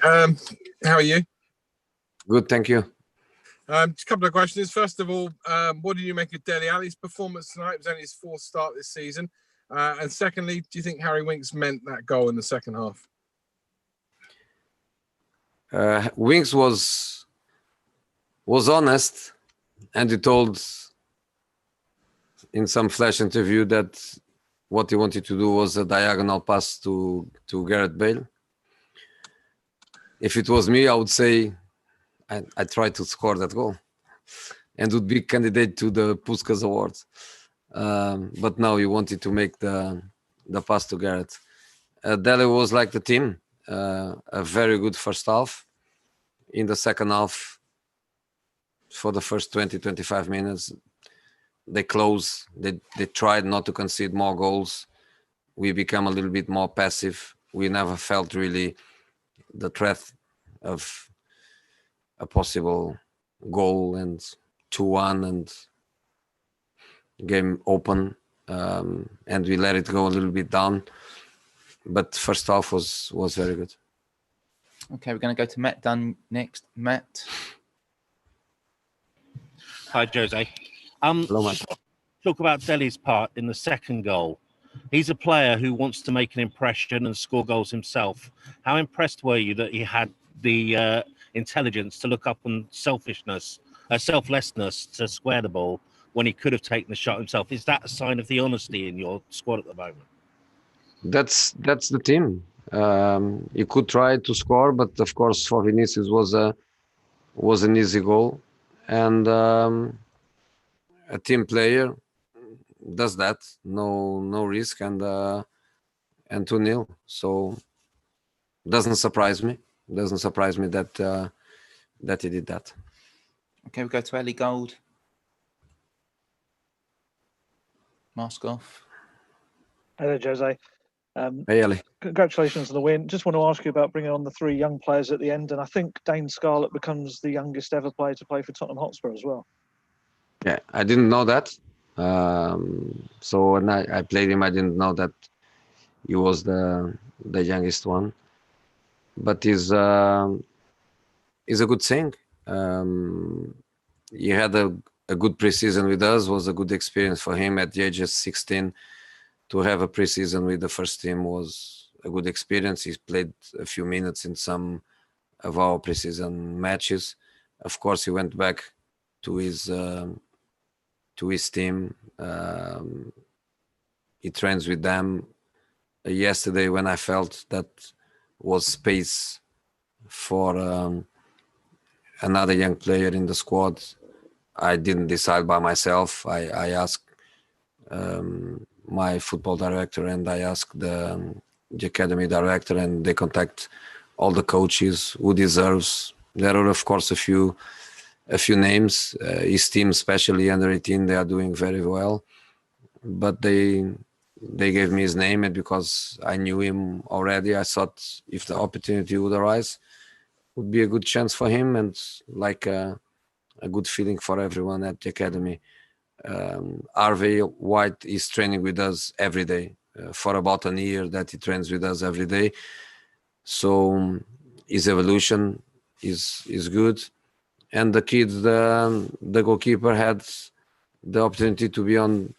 How are you? Good, thank you. Just a couple of questions. First of all, what did you make of Dele Alli's performance tonight? It was only his fourth start this season. And secondly, do you think Harry Winks meant that goal in the second half? Winks was honest, and he told in some flash interview that what he wanted to do was a diagonal pass to Gareth Bale. If it was me, I would say I tried to score that goal and would be candidate to the Puskas Award. But now he wanted to make the pass to Gareth. Dele was like the team, a very good first half. In the second half, for the first 20-25 minutes, they closed. They tried not to concede more goals. We became a little bit more passive. We never felt really the threat of a possible goal and 2-1 and game open. And we let it go a little bit down. But first half was very good. Okay, we're going to go to Matt Dunn next. Matt. Hi, Jose. Hello, Matt. Talk about Dele's part in the second goal. He's a player who wants to make an impression and score goals himself. How impressed were you that he had the intelligence to look up on selflessness to square the ball when he could have taken the shot himself? Is that a sign of the honesty in your squad at the moment? That's the team. You could try to score, but of course for Vinicius was an easy goal, and a team player does that, no risk, and 2-0. So doesn't surprise me that he did that. Okay, we go to Ellie Gold. Mask off. Hello, Jose. Hey, Ellie. Congratulations on the win. Just want to ask you about bringing on the three young players at the end, and I think Dane Scarlett becomes the youngest ever player to play for Tottenham Hotspur as well. Yeah, I didn't know that. So when I played him, I didn't know that he was the youngest one. But he's a good thing. He had a good preseason with us. Was a good experience for him at the age of 16. To have a preseason with the first team was a good experience. He played a few minutes in some of our preseason matches. Of course, he went back to his team. He trains with them. Yesterday, when I felt that was space for another young player in the squad, I didn't decide by myself. I asked my football director and I asked the academy director, and they contact all the coaches who deserves. There are of course a few names. His team, especially under 18, they are doing very well, but they gave me his name, and because I knew him already, I thought if the opportunity would arise, would be a good chance for him, and like a good feeling for everyone at the academy. Harvey White is training with us every day for about a year that he trains with us every day. So his evolution is good. And the kid, the goalkeeper, had the opportunity to be on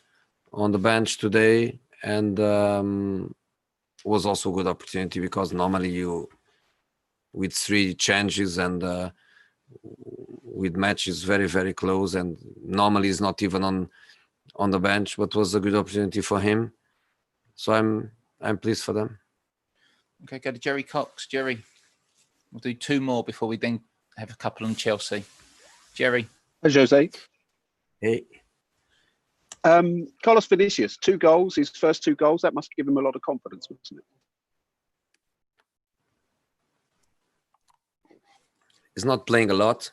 the bench today, and was also a good opportunity because normally you, with 3 changes and with matches very, very close, and normally he's not even on the bench, but was a good opportunity for him. So I'm pleased for them. Okay, go to Jerry Cox. Jerry, we'll do 2 more before we then have a couple on Chelsea. Jerry. Hi, Jose. Hey. Carlos Vinicius, 2 goals, his first 2 goals. That must give him a lot of confidence, mustn't it? He's not playing a lot,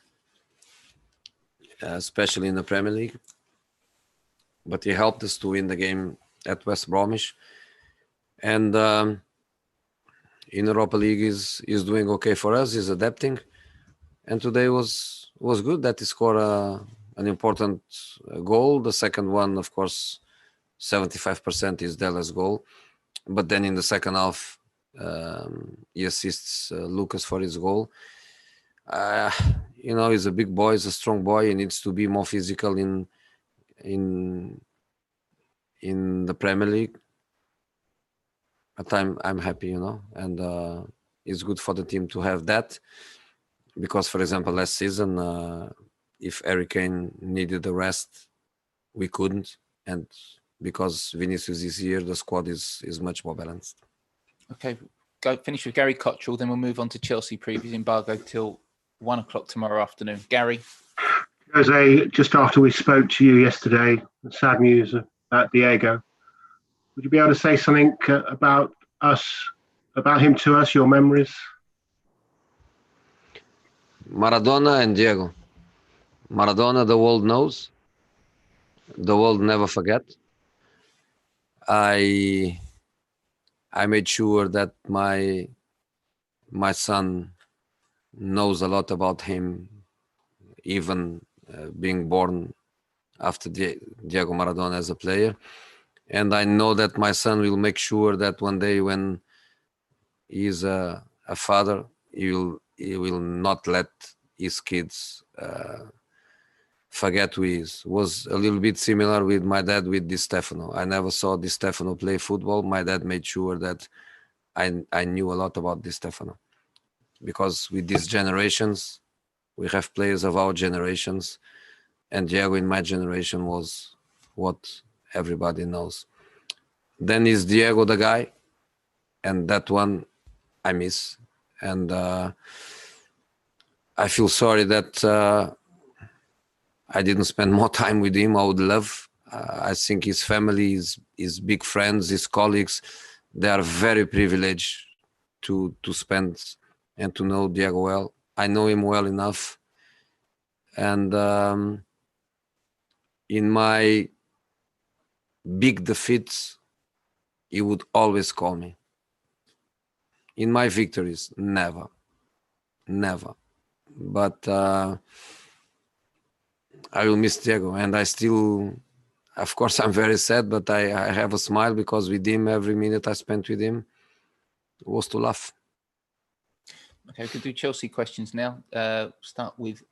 especially in the Premier League, but he helped us to win the game at West Bromwich, and in Europa League is doing okay for us. He's adapting, and today was good that he scored an important goal. The second one, of course, 75% is Dele's goal, but then in the second half He assists Lucas for his goal. He's a big boy, he's a strong boy. He needs to be more physical in the Premier League. But I'm happy, and it's good for the team to have that, because, for example, last season, if Harry Kane needed the rest, we couldn't, and because Vinicius is here, the squad is much more balanced. Okay, finish with Gary Cottrell, then we'll move on to Chelsea previews embargo till 1 o'clock tomorrow afternoon. Gary. Jose, just after we spoke to you yesterday, the sad news about Diego, would you be able to say something about him to us, your memories? Maradona and Diego. Maradona, the world knows. The world never forget. I made sure that my son knows a lot about him, even being born after Diego Maradona as a player. And I know that my son will make sure that one day when he is a father, he will not let his kids forget who he is. Was a little bit similar with my dad with Di Stefano. I never saw Di Stefano play football. My dad made sure that I knew a lot about Di Stefano, because with these generations, we have players of our generations, and Diego in my generation was what everybody knows. Then is Diego the guy, and that one I miss. And I feel sorry that I didn't spend more time with him. I would love. I think his family, his big friends, his colleagues, they are very privileged to spend and to know Diego well. I know him well enough. And in my big defeats, he would always call me. In my victories, never. But I will miss Diego, and I still, of course, I'm very sad, but I have a smile, because with him, every minute I spent with him was to laugh. Okay, we can do Chelsea questions now. Start with